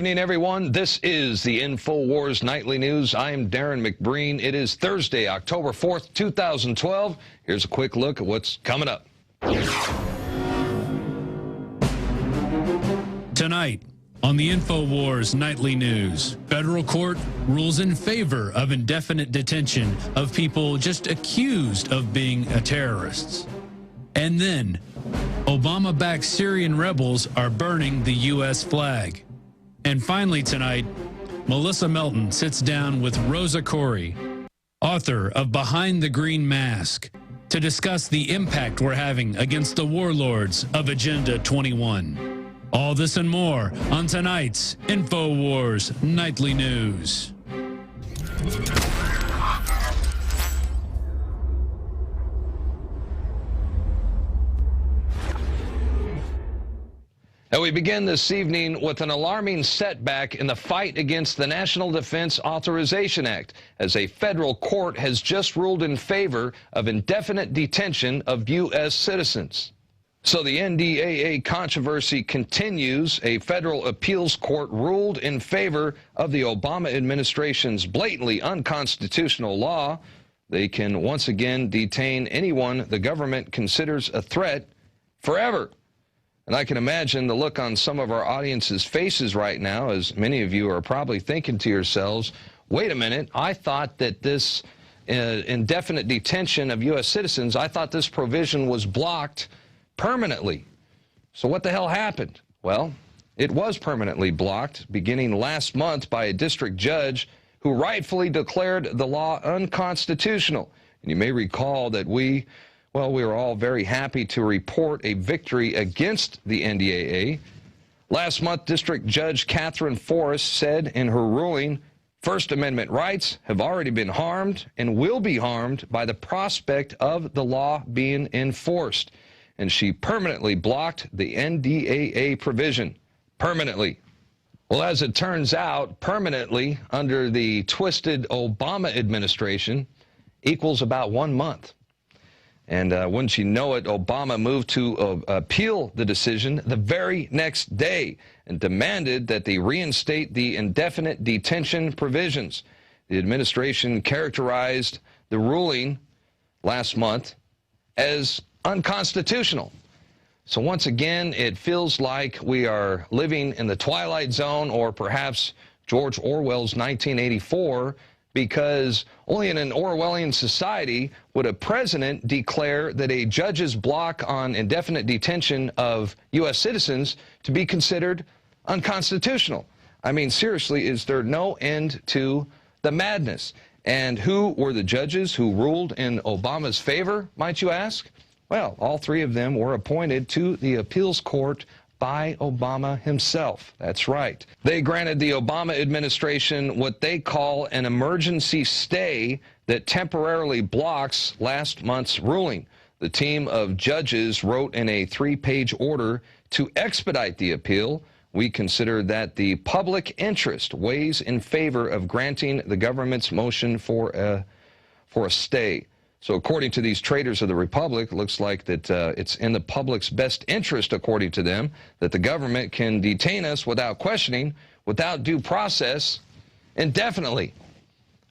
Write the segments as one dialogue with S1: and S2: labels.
S1: evening, everyone. This is the Infowars Nightly News. I'm Darrin Mcbreen. It is Thursday, October 4th, 2012. Here's a quick look at what's coming up.
S2: Tonight on the Infowars Nightly News, federal court rules in favor of indefinite detention of people just accused of being terrorists. And then, Obama-backed Syrian rebels are burning the U.S. flag. And finally tonight, Melissa Melton sits down with Rosa Koire, author of Behind the Green Mask, to discuss the impact we're having against the warlords of Agenda 21. All this and more on tonight's Infowars Nightly News.
S1: Now we begin this evening with an alarming setback in the fight against the National Defense Authorization Act, as a federal court has just ruled in favor of indefinite detention of U.S. citizens. So the NDAA controversy continues. A federal appeals court ruled in favor of the Obama administration's blatantly unconstitutional law. They can once again detain anyone the government considers a threat forever. And I can imagine the look on some of our audience's faces right now, as many of you are probably thinking to yourselves, wait a minute, I thought that this indefinite detention of U.S. citizens, I thought this provision was blocked permanently. So what the hell happened? Well, it was permanently blocked beginning last month by a district judge who rightfully declared the law unconstitutional. And you may recall that we were all very happy to report a victory against the NDAA. Last month, District Judge Catherine Forrest said in her ruling, First Amendment rights have already been harmed and will be harmed by the prospect of the law being enforced. And she permanently blocked the NDAA provision. Permanently. Well, as it turns out, permanently under the twisted Obama administration equals about 1 month. And wouldn't you know it, Obama moved to appeal the decision the very next day and demanded that they reinstate the indefinite detention provisions. The administration characterized the ruling last month as unconstitutional. So once again, it feels like we are living in the Twilight Zone, or perhaps George Orwell's 1984, because only in an Orwellian society would a president declare that a judge's block on indefinite detention of U.S. citizens to be considered unconstitutional. I mean, seriously, is there no end to the madness? And who were the judges who ruled in Obama's favor, might you ask? Well, all three of them were appointed to the appeals court by Obama himself. That's right. They granted the Obama administration what they call an emergency stay that temporarily blocks last month's ruling. The team of judges wrote in a 3-page order to expedite the appeal. We consider that the public interest weighs in favor of granting the government's motion for a stay. So according to these traitors of the Republic, it looks like that it's in the public's best interest, according to them, that the government can detain us without questioning, without due process, indefinitely.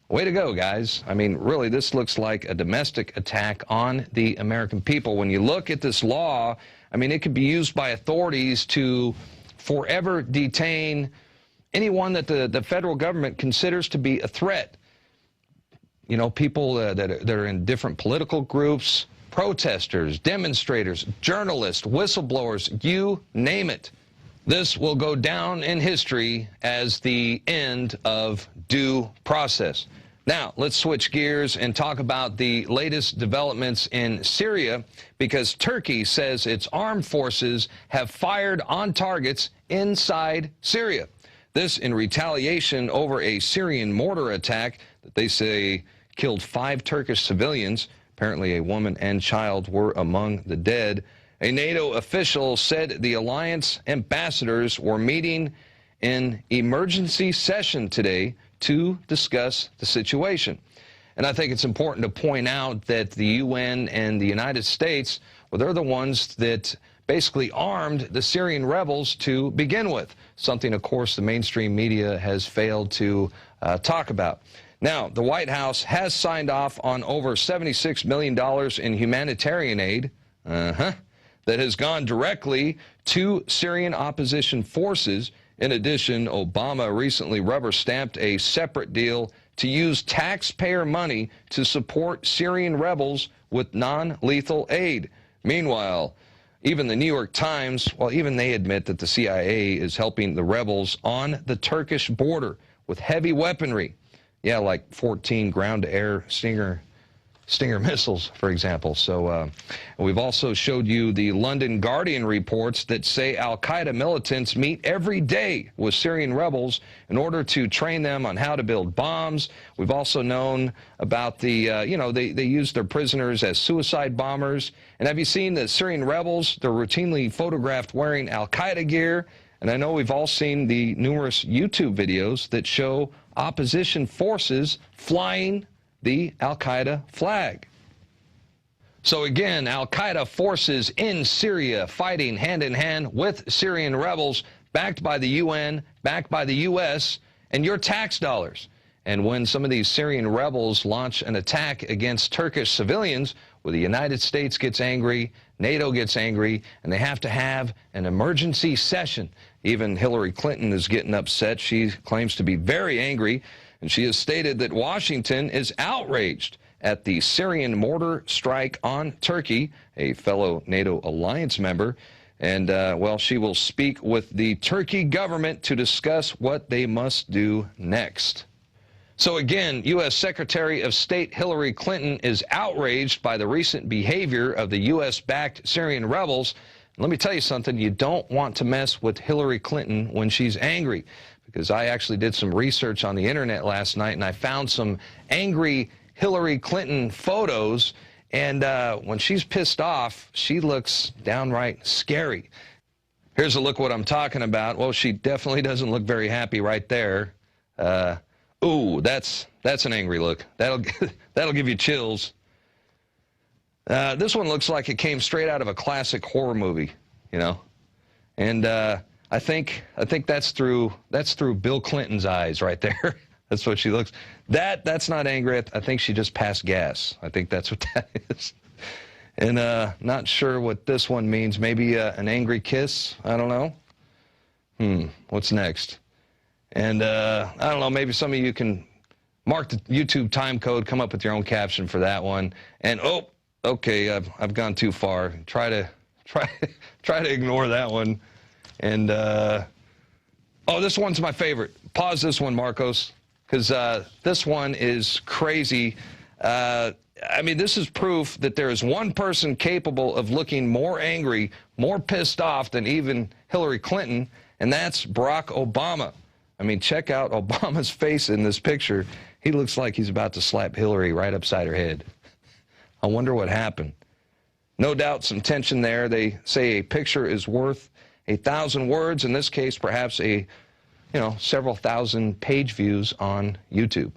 S1: Way to go, guys. I mean, really, this looks like a domestic attack on the American people. When you look at this law, I mean, it could be used by authorities to forever detain anyone that the federal government considers to be a threat. You know, people that are in different political groups, protesters, demonstrators, journalists, whistleblowers, you name it. This will go down in history as the end of due process. Now, let's switch gears and talk about the latest developments in Syria, because Turkey says its armed forces have fired on targets inside Syria. This in retaliation over a Syrian mortar attack that they say killed 5 Turkish civilians. Apparently a woman and child were among the dead. A NATO official said the alliance ambassadors were meeting in emergency session today to discuss the situation. And I think it's important to point out that the UN and the United States, well, they're the ones that basically armed the Syrian rebels to begin with. something, of course, the mainstream media has failed to talk about. Now, the White House has signed off on over $76 million in humanitarian aid that has gone directly to Syrian opposition forces. In addition, Obama recently rubber-stamped a separate deal to use taxpayer money to support Syrian rebels with non-lethal aid. Meanwhile, even the New York Times, well, even they admit that the CIA is helping the rebels on the Turkish border with heavy weaponry. Yeah, like 14 ground-to-air Stinger missiles, for example. So we've also showed you the London Guardian reports that say al-Qaeda militants meet every day with Syrian rebels in order to train them on how to build bombs. We've also known about the, they use their prisoners as suicide bombers. And have you seen the Syrian rebels? They're routinely photographed wearing al-Qaeda gear. And I know we've all seen the numerous YouTube videos that show opposition forces flying the al-Qaeda flag. So again, al-Qaeda forces in Syria fighting hand-in-hand with Syrian rebels, backed by the UN, backed by the U.S., and your tax dollars. And when some of these Syrian rebels launch an attack against Turkish civilians, well, the United States gets angry, NATO gets angry, and they have to have an emergency session. Even Hillary Clinton is getting upset. She claims to be very angry, and she has stated that Washington is outraged at the Syrian mortar strike on Turkey, a fellow NATO alliance member. And, well, she will speak with the Turkey government to discuss what they must do next. So again, U.S. Secretary of State Hillary Clinton is outraged by the recent behavior of the U.S.-backed Syrian rebels. Let me tell you something, you don't want to mess with Hillary Clinton when she's angry, because I actually did some research on the internet last night and I found some angry Hillary Clinton photos, and when she's pissed off, she looks downright scary. Here's a look what I'm talking about. Well, she definitely doesn't look very happy right there. Ooh, that's an angry look. That'll give you chills. This one looks like it came straight out of a classic horror movie, you know. And I think that's through Bill Clinton's eyes right there. That's what she looks. That's not angry. I think she just passed gas. I think that's what that is. And not sure what this one means. Maybe an angry kiss. I don't know. What's next? And I don't know, maybe some of you can mark the YouTube time code, come up with your own caption for that one. And oh, okay, I've gone too far. Try to ignore that one. And oh, this one's my favorite. Pause this one, Marcos, because this one is crazy. I mean, this is proof that there is one person capable of looking more angry, more pissed off than even Hillary Clinton, and that's Barack Obama. I mean, check out Obama's face in this picture. He looks like he's about to slap Hillary right upside her head. I wonder what happened. No doubt some tension there. They say a picture is worth 1,000 words. In this case, perhaps several thousand page views on YouTube.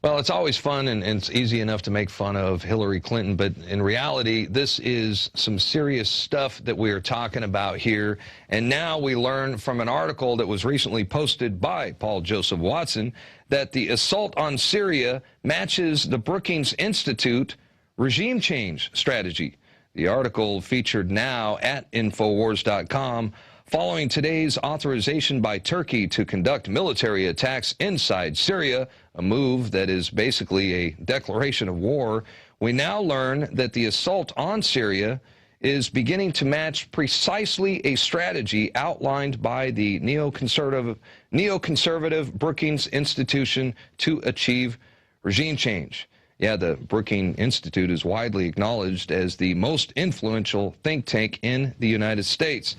S1: Well, it's always fun and it's easy enough to make fun of Hillary Clinton, but in reality, this is some serious stuff that we are talking about here. And now we learn from an article that was recently posted by Paul Joseph Watson that the assault on Syria matches the Brookings Institute regime change strategy. The article featured now at Infowars.com. Following today's authorization by Turkey to conduct military attacks inside Syria, a move that is basically a declaration of war, we now learn that the assault on Syria is beginning to match precisely a strategy outlined by the neoconservative Brookings Institution to achieve regime change. Yeah, the Brookings Institute is widely acknowledged as the most influential think tank in the United States.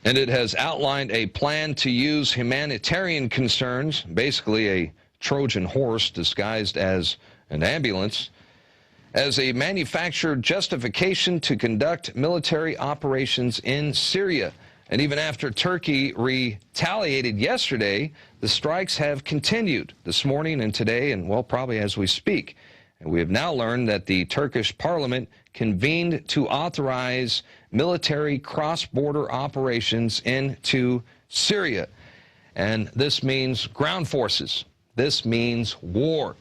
S1: And it has outlined a plan to use humanitarian concerns, basically a Trojan horse disguised as an ambulance, as a manufactured justification to conduct military operations in Syria. And even after Turkey retaliated yesterday, the strikes have continued this morning and today, and, well, probably as we speak. And we have now learned that the Turkish parliament convened to authorize military cross-border operations into Syria. And this means ground forces. This means war.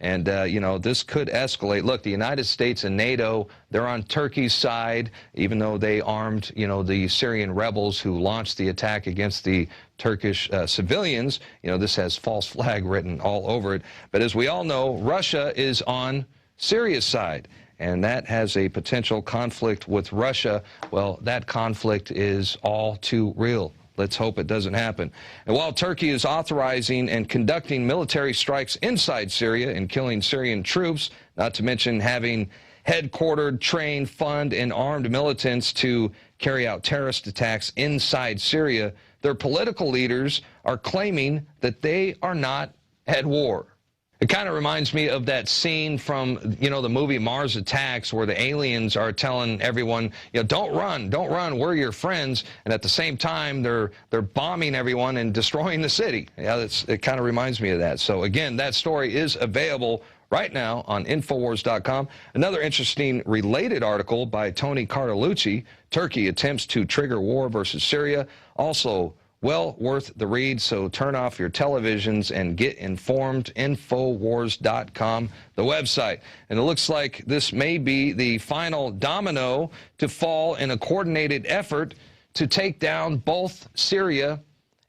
S1: And, you know, this could escalate. Look, the United States and NATO, they're on Turkey's side, even though they armed, you know, the Syrian rebels who launched the attack against the Turkish civilians. You know, this has false flag written all over it. But as we all know, Russia is on Syria's side. And that has a potential conflict with Russia. Well, that conflict is all too real. Let's hope it doesn't happen. And while Turkey is authorizing and conducting military strikes inside Syria and killing Syrian troops, not to mention having headquartered, trained, fund, and armed militants to carry out terrorist attacks inside Syria, their political leaders are claiming that they are not at war. It kind of reminds me of that scene from, you know, the movie Mars Attacks, where the aliens are telling everyone, you know, don't run, we're your friends. And at the same time, they're bombing everyone and destroying the city. Yeah, it kind of reminds me of that. So again, that story is available right now on Infowars.com. Another interesting related article by Tony Cartolucci, Turkey attempts to trigger war versus Syria. Also, well worth the read, so turn off your televisions and get informed. Infowars.com, the website. And it looks like this may be the final domino to fall in a coordinated effort to take down both Syria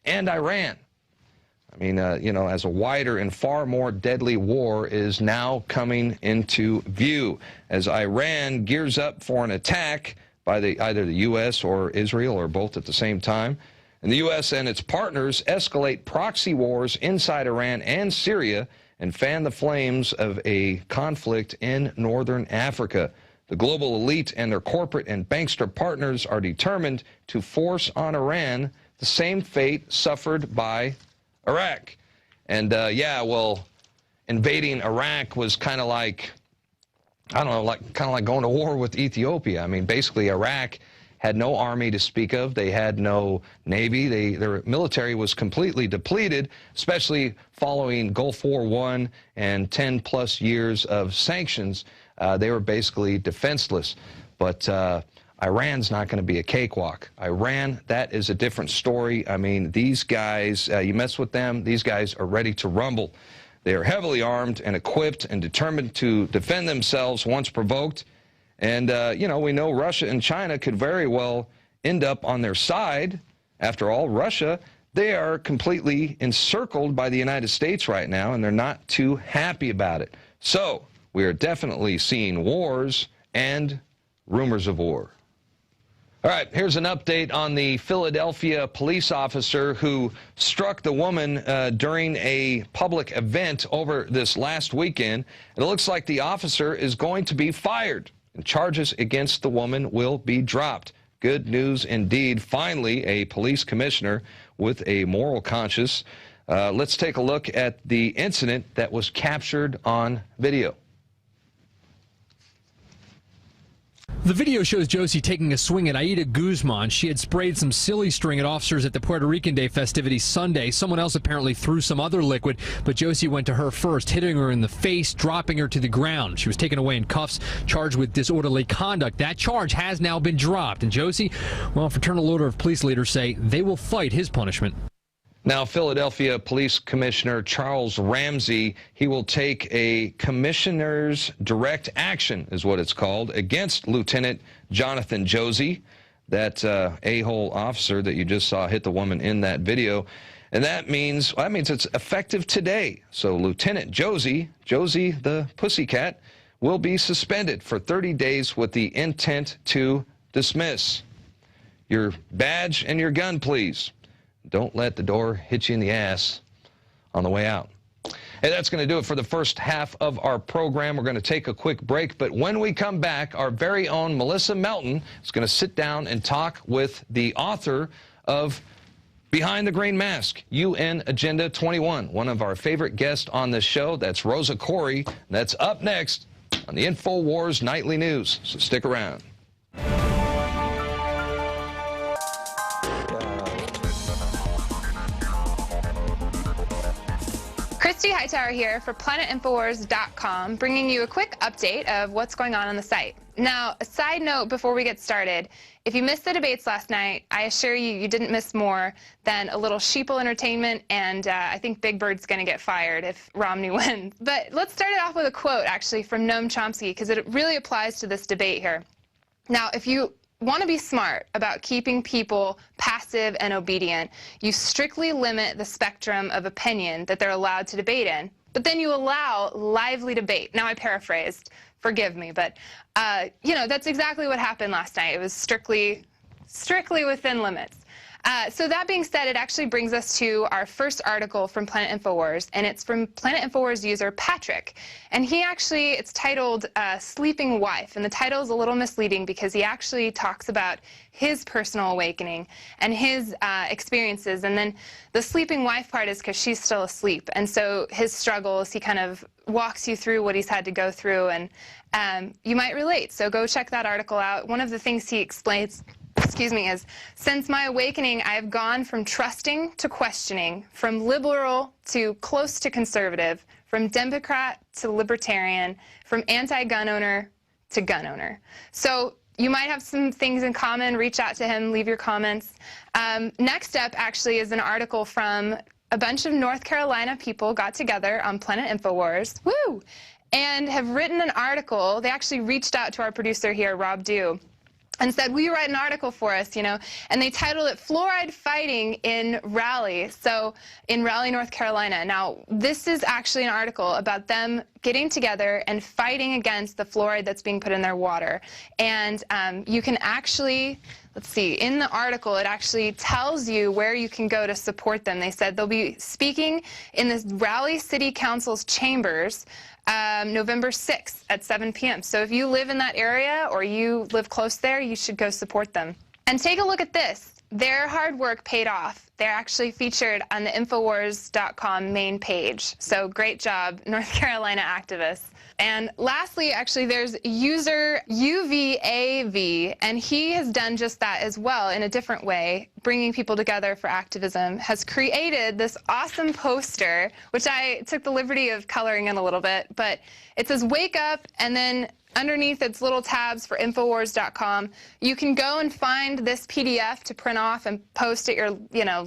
S1: and Iran. I mean, you know, as a wider and far more deadly war is now coming into view as Iran gears up for an attack by either the U.S. or Israel or both at the same time. And the U.S. and its partners escalate proxy wars inside Iran and Syria and fan the flames of a conflict in northern Africa. The global elite and their corporate and bankster partners are determined to force on Iran the same fate suffered by Iraq. And, yeah, well, invading Iraq was kind of like, I don't know, kind of like going to war with Ethiopia. I mean, basically, Iraq had no army to speak of. They had no navy. Their military was completely depleted, especially following Gulf War I and 10-plus years of sanctions. They were basically defenseless. But Iran's not going to be a cakewalk. Iran, that is a different story. I mean, these guys, you mess with them, these guys are ready to rumble. They are heavily armed and equipped and determined to defend themselves once provoked. And, you know, we know Russia and China could very well end up on their side. After all, Russia, they are completely encircled by the United States right now, and they're not too happy about it. So we are definitely seeing wars and rumors of war. All right, here's an update on the Philadelphia police officer who struck the woman during a public event over this last weekend. And it looks like the officer is going to be fired, and charges against the woman will be dropped. Good news indeed. Finally, a police commissioner with a moral conscience. Let's take a look at the incident that was captured on video.
S3: The video shows Josie taking a swing at Aida Guzman. She had sprayed some silly string at officers at the Puerto Rican Day festivities Sunday. Someone else apparently threw some other liquid, but Josie went to her first, hitting her in the face, dropping her to the ground. She was taken away in cuffs, charged with disorderly conduct. That charge has now been dropped. And Josie, well, Fraternal Order of Police leaders say they will fight his punishment.
S1: Now, Philadelphia Police Commissioner Charles Ramsey, he will take a commissioner's direct action, is what it's called, against Lieutenant Jonathan Josie, that a-hole officer that you just saw hit the woman in that video. And that means it's effective today. So Lieutenant Josie the pussycat, will be suspended for 30 days with the intent to dismiss. Your badge and your gun, please. Don't let the door hit you in the ass on the way out. Hey, that's going to do it for the first half of our program. We're going to take a quick break, but when we come back, our very own Melissa Melton is going to sit down and talk with the author of Behind the Green Mask, UN Agenda 21, one of our favorite guests on this show. That's Rosa Koire. That's up next on the Infowars Nightly News, so stick around.
S4: Kristi Hightower here for PlanetInfowars.com, bringing you a quick update of what's going on the site. Now, a side note before we get started, if you missed the debates last night, I assure you, you didn't miss more than a little sheeple entertainment, and I think Big Bird's going to get fired if Romney wins. But let's start it off with a quote, actually, from Noam Chomsky, because it really applies to this debate here. Now, if you want to be smart about keeping people passive and obedient, you strictly limit the spectrum of opinion that they're allowed to debate in, but then you allow lively debate. Now, I paraphrased. Forgive me, but, you know, that's exactly what happened last night. It was strictly within limits. So that being said, it actually brings us to our first article from Planet Infowars, and it's from Planet Infowars user Patrick. And he actually, it's titled Sleeping Wife, and the title is a little misleading because he actually talks about his personal awakening and his experiences, and then the sleeping wife part is because she's still asleep. And so his struggles, he kind of walks you through what he's had to go through, and you might relate. So go check that article out. One of the things he explains, is, since my awakening, I have gone from trusting to questioning, from liberal to close to conservative, from Democrat to libertarian, from anti-gun owner to gun owner. So you might have some things in common. Reach out to him, leave your comments. Next up, actually, is an article from a bunch of North Carolina people got together on Planet Infowars, woo, and have written an article. They actually reached out to our producer here, Rob Dew, and said, will you write an article for us, you know? And they titled it Fluoride Fighting in Raleigh, so in Raleigh, North Carolina. Now, this is actually an article about them getting together and fighting against the fluoride that's being put in their water. And you can actually, let's see, in the article, it actually tells you where you can go to support them. They said they'll be speaking in the Raleigh City Council's chambers November 6th at 7 p.m. So if you live in that area or you live close there, you should go support them. And take a look at this. Their hard work paid off. They're actually featured on the Infowars.com main page. So great job, North Carolina activists. And lastly, actually, there's user UVAV, and he has done just that as well in a different way, bringing people together for activism, has created this awesome poster, which I took the liberty of coloring in a little bit, but it says, wake up, and then underneath its little tabs for Infowars.com, you can go and find this PDF to print off and post at your,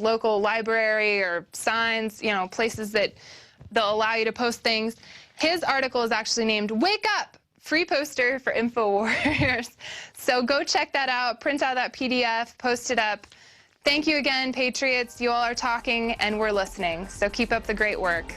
S4: local library or signs, places that they'll allow you to post things. His article is actually named Wake Up! Free poster for Infowars. So go check that out, print out that PDF, post it up. Thank you again, Patriots. You all are talking and we're listening. So keep up the great work.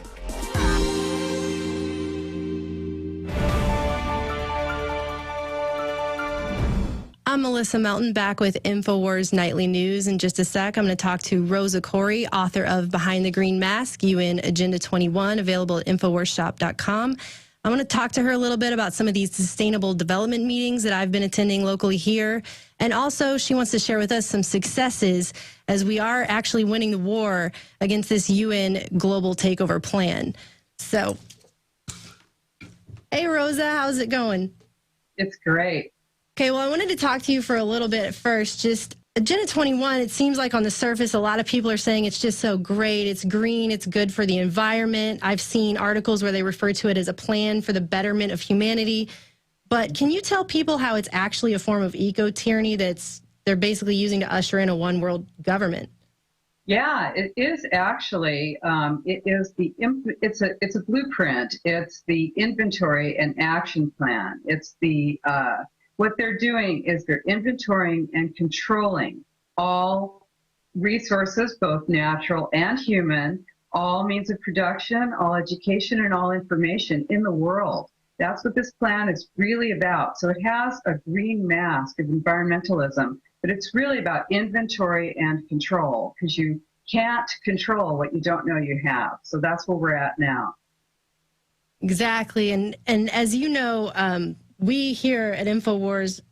S5: I'm Melissa Melton, back with Infowars Nightly News. In just a sec, I'm going to talk to Rosa Koire, author of Behind the Green Mask U.N. Agenda 21, available at InfowarsShop.com. I want to talk to her a little bit about some of these sustainable development meetings that I've been attending locally here. And also, she wants to share with us some successes as we are actually winning the war against this UN global takeover plan. So, hey, Rosa, how's it going?
S6: It's great.
S5: Okay, well, I wanted to talk to you for a little bit at first. Just Agenda 21, it seems like on the surface, a lot of people are saying it's just so great. It's green. It's good for the environment. I've seen articles where they refer to it as a plan for the betterment of humanity. But can you tell people how it's actually a form of eco-tyranny they're basically using to usher in a one-world government?
S6: Yeah, it is actually. It's a blueprint. It's the inventory and action plan. It's the what they're doing is they're inventorying and controlling all resources, both natural and human, all means of production, all education, and all information in the world. That's what this plan is really about. So it has a green mask of environmentalism, but it's really about inventory and control, because you can't control what you don't know you have. So that's where we're at now.
S5: Exactly. And as you know, we here at Infowars,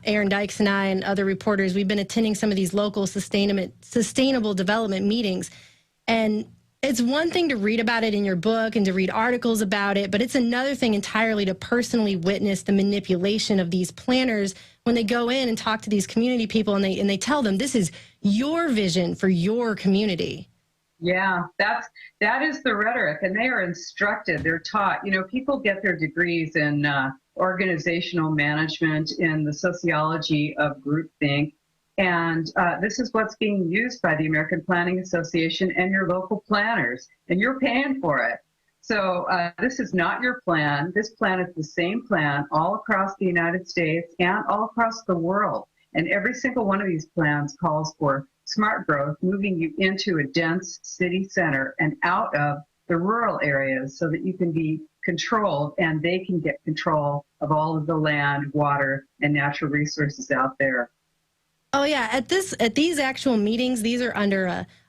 S5: Aaron Dykes and I and other reporters, we've been attending some of these local sustainable development meetings. And it's one thing to read about it in your book and to read articles about it, but it's another thing entirely to personally witness the manipulation of these planners when they go in and talk to these community people and they tell them this is your vision for your community.
S6: Yeah, that is the rhetoric, and they are instructed. They're taught. You know, people get their degrees in organizational management, in the sociology of groupthink, and this is what's being used by the American Planning Association and your local planners, and you're paying for it. So this is not your plan. This plan is the same plan all across the United States and all across the world. And every single one of these plans calls for smart growth, moving you into a dense city center and out of the rural areas so that you can be controlled and they can get control of all of the land, water, and natural resources out there.
S5: Oh, yeah. At these actual meetings, these are under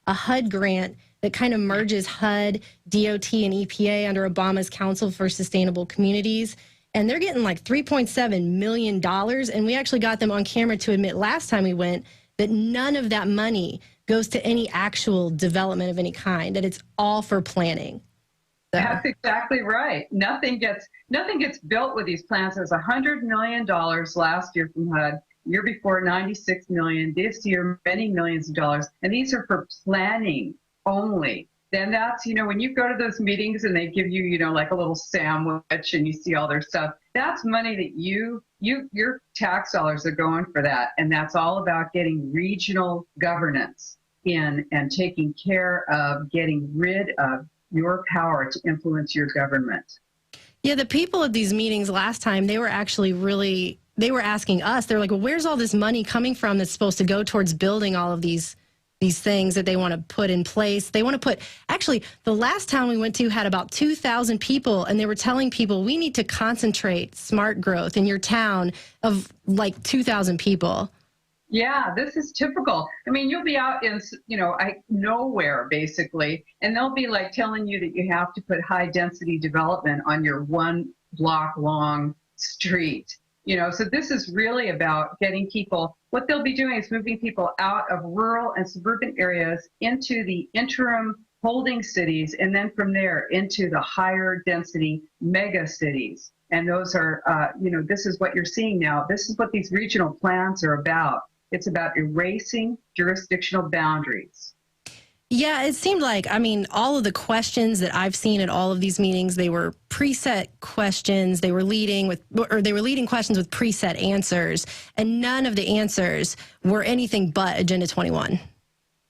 S5: a HUD grant that kind of merges HUD, DOT, and EPA under Obama's Council for Sustainable Communities. And they're getting like $3.7 million. And we actually got them on camera to admit last time we went that none of that money goes to any actual development of any kind, that it's all for planning. So.
S6: That's exactly right. Nothing gets built with these plans. There's $100 million last year from HUD. Year before, $96 million. This year, many millions of dollars. And these are for planning only. Then that's, you know, when you go to those meetings and they give you, you know, like a little sandwich and you see all their stuff, that's money that your tax dollars are going for that. And that's all about getting regional governance in and taking care of getting rid of your power to influence your government.
S5: Yeah, the people at these meetings last time, they were actually they were asking us, they're like, well, where's all this money coming from that's supposed to go towards building all of these things that they want to put in place? They want to put, actually, the last town we went to had about 2,000 people, and they were telling people, we need to concentrate smart growth in your town of like 2,000 people.
S6: Yeah, this is typical. I mean, you'll be out in, you know, nowhere basically, and they'll be like telling you that you have to put high density development on your 1 block long street. You know, so this is really about getting people, what they'll be doing is moving people out of rural and suburban areas into the interim holding cities, and then from there into the higher density mega cities. And those are, you know, this is what you're seeing now. This is what these regional plans are about. It's about erasing jurisdictional boundaries.
S5: Yeah, it seemed like, I mean, all of the questions that I've seen at all of these meetings, they were preset questions. They were leading questions with preset answers, and none of the answers were anything but Agenda 21.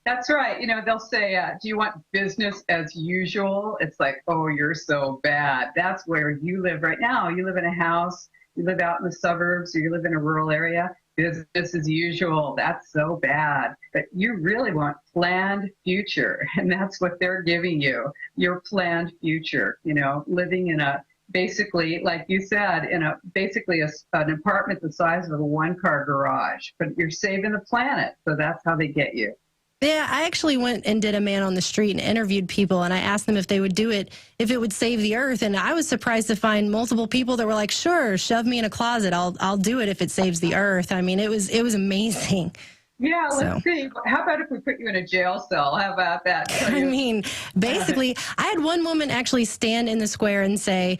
S6: That's right. You know, they'll say, do you want business as usual? It's like, oh, you're so bad. That's where you live right now. You live in a house, you live out in the suburbs, or you live in a rural area. Business as usual. That's so bad. But you really want planned future, and that's what they're giving you, your planned future, you know, living in a, basically, like you said, in a, basically an apartment the size of a 1-car garage, but you're saving the planet. So that's how they get you.
S5: Yeah, I actually went and did a man on the street and interviewed people, and I asked them if they would do it, if it would save the earth. And I was surprised to find multiple people that were like, sure, shove me in a closet. I'll do it if it saves the earth. I mean, it was amazing.
S6: Yeah, let's see. How about if we put you in a jail cell? How about that?
S5: I mean, basically, I had one woman actually stand in the square and say,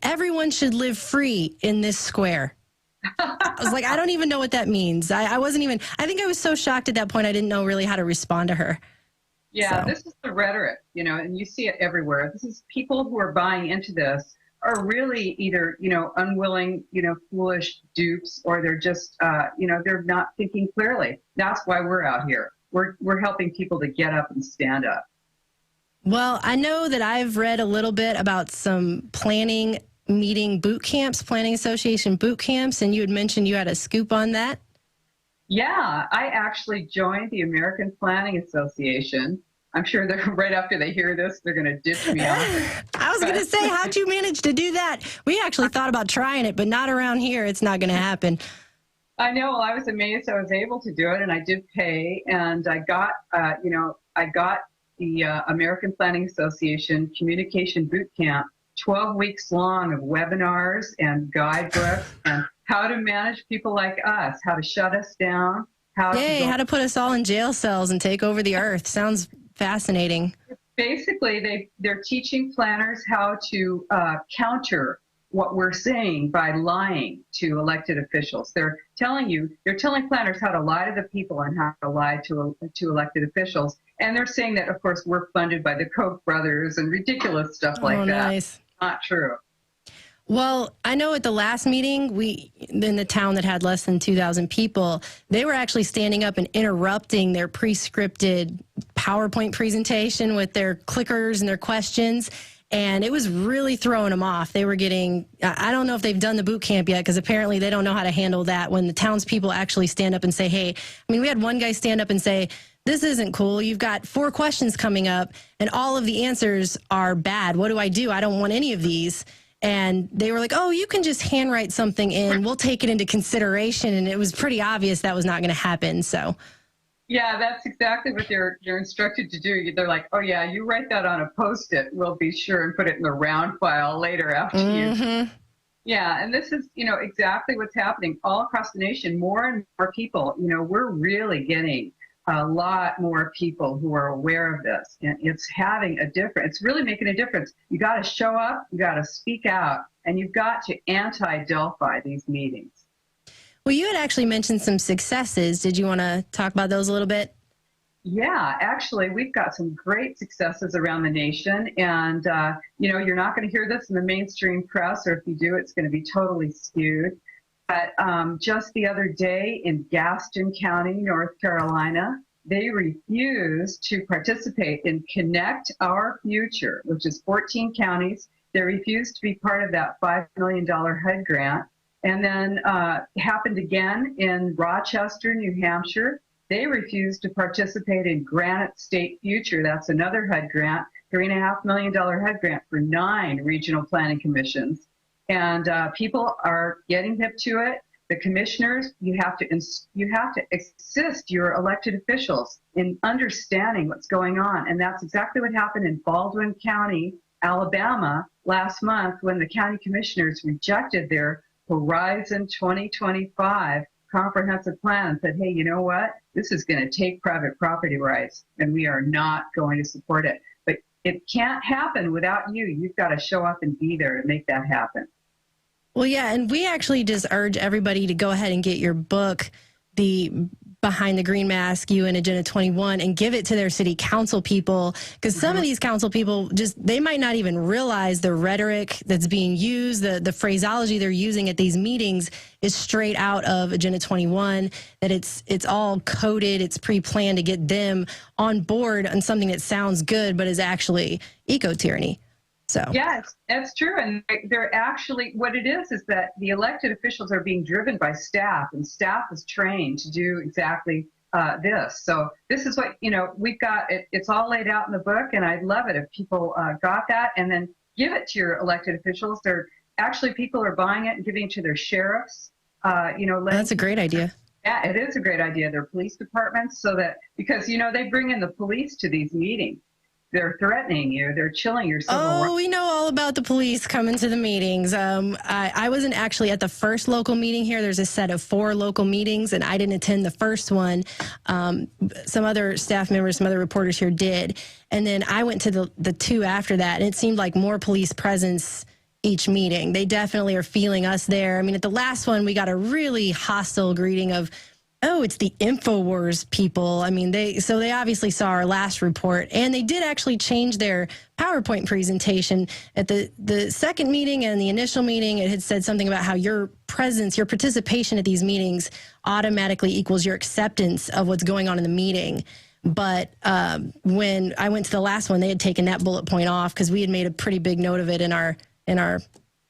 S5: everyone should live free in this square. I was like, I don't even know what that means. I think I was so shocked at that point, I didn't know really how to respond to her.
S6: Yeah,
S5: so.
S6: This is the rhetoric, you know, and you see it everywhere. This is people who are buying into this are really either, you know, unwilling, you know, foolish dupes, or they're just, you know, they're not thinking clearly. That's why we're out here. We're helping people to get up and stand up.
S5: Well, I know that I've read a little bit about some planning meeting boot camps, Planning Association boot camps, and you had mentioned you had a scoop on that.
S6: Yeah, I actually joined the American Planning Association. I'm sure they're right after they hear this, they're going to ditch me out.
S5: I was going to say, how'd you manage to do that? We actually thought about trying it, but not around here. It's not going to happen.
S6: I know. Well, I was amazed I was able to do it, and I did pay, and I got, you know, I got the American Planning Association Communication Boot Camp, 12 weeks long of webinars and guidebooks and how to manage people like us, how to shut us down. How to
S5: put us all in jail cells and take over the earth. Sounds fascinating.
S6: Basically, they're teaching planners how to counter what we're saying by lying to elected officials. They're telling planners how to lie to the people and how to lie to elected officials. And they're saying that, of course, we're funded by the Koch brothers and ridiculous stuff like that.
S5: Nice.
S6: Not true.
S5: Well, I know at the last meeting, in the town that had less than 2,000 people, they were actually standing up and interrupting their pre-scripted PowerPoint presentation with their clickers and their questions. And it was really throwing them off. They were getting, I don't know if they've done the boot camp yet, because apparently they don't know how to handle that when the townspeople actually stand up and say, hey, I mean, we had one guy stand up and say, this isn't cool. You've got 4 questions coming up and all of the answers are bad. What do? I don't want any of these. And they were like, oh, you can just handwrite something in. We'll take it into consideration. And it was pretty obvious that was not going to happen. So.
S6: Yeah, that's exactly what you're instructed to do. They're like, oh, yeah, you write that on a Post-it. We'll be sure and put it in the round file later after you. Yeah, and this is, exactly what's happening all across the nation. More and more people, we're really getting a lot more people who are aware of this. And it's having a difference. It's really making a difference. You got to show up, you got to speak out, and you've got to anti-Delphi these meetings.
S5: Well, you had actually mentioned some successes. Did you want to talk about those a little bit?
S6: Yeah, actually, we've got some great successes around the nation. And, you're not going to hear this in the mainstream press, or if you do, it's going to be totally skewed. But just the other day in Gaston County, North Carolina, they refused to participate in Connect Our Future, which is 14 counties. They refused to be part of that $5 million HUD grant. And then happened again in Rochester, New Hampshire. They refused to participate in Granite State Future. That's another HUD grant, $3.5 million HUD grant for 9 regional planning commissions. And people are getting hip to it. The commissioners, you have to assist your elected officials in understanding what's going on. And that's exactly what happened in Baldwin County, Alabama, last month when the county commissioners rejected their Horizon 2025 comprehensive plan and said, hey, you know what? This is going to take private property rights, and we are not going to support it. But it can't happen without you. You've got to show up and be there to make that happen.
S5: Well, yeah, and we actually just urge everybody to go ahead and get your book, the Behind the Green Mask U.N. Agenda 21, and give it to their city council people, because some of these council people they might not even realize the rhetoric that's being used, the phraseology they're using at these meetings is straight out of Agenda 21, that it's all coded, it's pre-planned to get them on board on something that sounds good but is actually eco-tyranny. So.
S6: Yes, that's true. And they're actually, what it is that the elected officials are being driven by staff, and staff is trained to do exactly this. So this is what, we've got, it's all laid out in the book, and I'd love it if people got that and then give it to your elected officials. People are buying it and giving it to their sheriffs.
S5: That's a great idea.
S6: Yeah, it is a great idea. Their police departments, because, they bring in the police to these meetings. They're threatening you. They're chilling your civil rights.
S5: Oh, we know all about the police coming to the meetings. I wasn't actually at the first local meeting here. There's a set of 4 local meetings, and I didn't attend the first one. Some other staff members, some other reporters here did. And then I went to the 2 after that, and it seemed like more police presence each meeting. They definitely are feeling us there. I mean, at the last one, we got a really hostile greeting of, oh, it's the Infowars people. I mean, they obviously saw our last report, and they did actually change their PowerPoint presentation. At the second meeting and the initial meeting, it had said something about how your presence, your participation at these meetings automatically equals your acceptance of what's going on in the meeting. But when I went to the last one, they had taken that bullet point off because we had made a pretty big note of it in our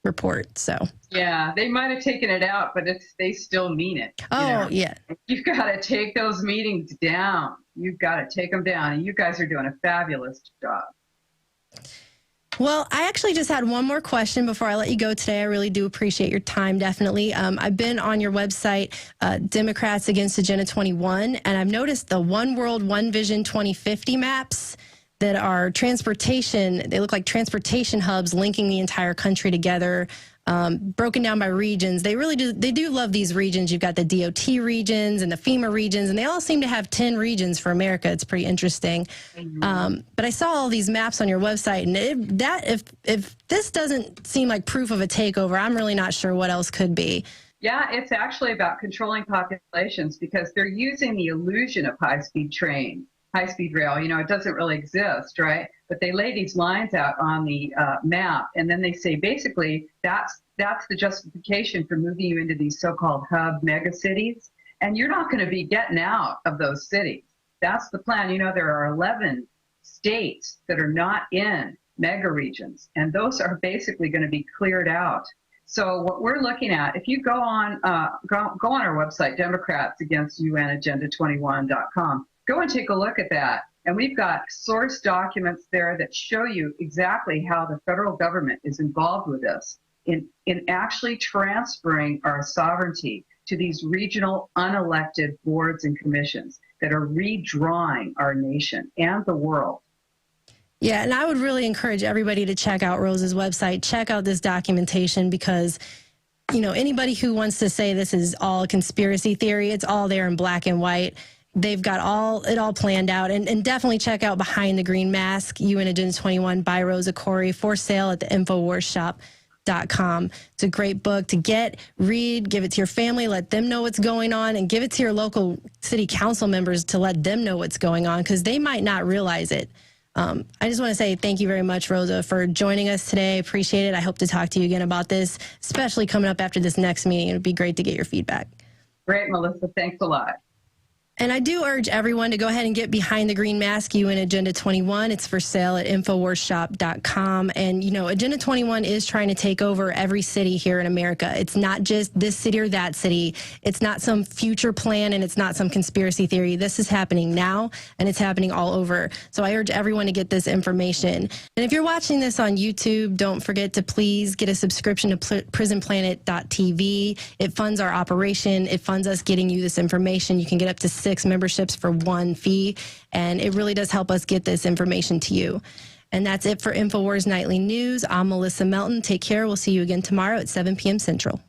S5: report. So
S6: yeah, they might have taken it out, but they still mean it.
S5: Yeah,
S6: you've got to take those meetings down. You've got to take them down, and you guys are doing a fabulous job.
S5: Well, I actually just had one more question before I let you go today. I really do appreciate your time, definitely. I've been on your website, Democrats Against Agenda 21, and I've noticed the One World, One Vision 2050 maps that are transportation. They look like transportation hubs linking the entire country together, broken down by regions. They really do. They do love these regions. You've got the DOT regions and the FEMA regions, and they all seem to have 10 regions for America. It's pretty interesting. But I saw all these maps on your website, and if this doesn't seem like proof of a takeover, I'm really not sure what else could be.
S6: Yeah, it's actually about controlling populations because they're using the illusion of high-speed train, high-speed rail. You know, it doesn't really exist, right? But they lay these lines out on the map, and then they say basically that's the justification for moving you into these so-called hub mega cities, and you're not going to be getting out of those cities. That's the plan. You know, there are 11 states that are not in mega regions, and those are basically going to be cleared out. So what we're looking at, if you go on our website, DemocratsAgainstUNAgenda21.com, go and take a look at that. And we've got source documents there that show you exactly how the federal government is involved with this in actually transferring our sovereignty to these regional unelected boards and commissions that are redrawing our nation and the world.
S5: Yeah, and I would really encourage everybody to check out Rosa's website, check out this documentation, because, you know, anybody who wants to say this is all conspiracy theory, it's all there in black and white. They've got it all planned out. And definitely check out Behind the Green Mask, UN Agenda 21 by Rosa Koire, for sale at the Infowarsshop.com. It's a great book to get, read, give it to your family, let them know what's going on, and give it to your local city council members to let them know what's going on, because they might not realize it. I just want to say thank you very much, Rosa, for joining us today. Appreciate it. I hope to talk to you again about this, especially coming up after this next meeting. It would be great to get your feedback.
S6: Great, Melissa. Thanks a lot.
S5: And I do urge everyone to go ahead and get Behind the Green Mask, UN Agenda 21. It's for sale at Infowarsshop.com. And, you know, Agenda 21 is trying to take over every city here in America. It's not just this city or that city. It's not some future plan, and it's not some conspiracy theory. This is happening now, and it's happening all over. So I urge everyone to get this information. And if you're watching this on YouTube, don't forget to please get a subscription to prisonplanet.tv. It funds our operation. It funds us getting you this information. You can get up to 6 memberships for 1 fee, and it really does help us get this information to you. And that's it for InfoWars Nightly News. I'm Melissa Melton. Take care. We'll see you again tomorrow at 7 p.m. Central.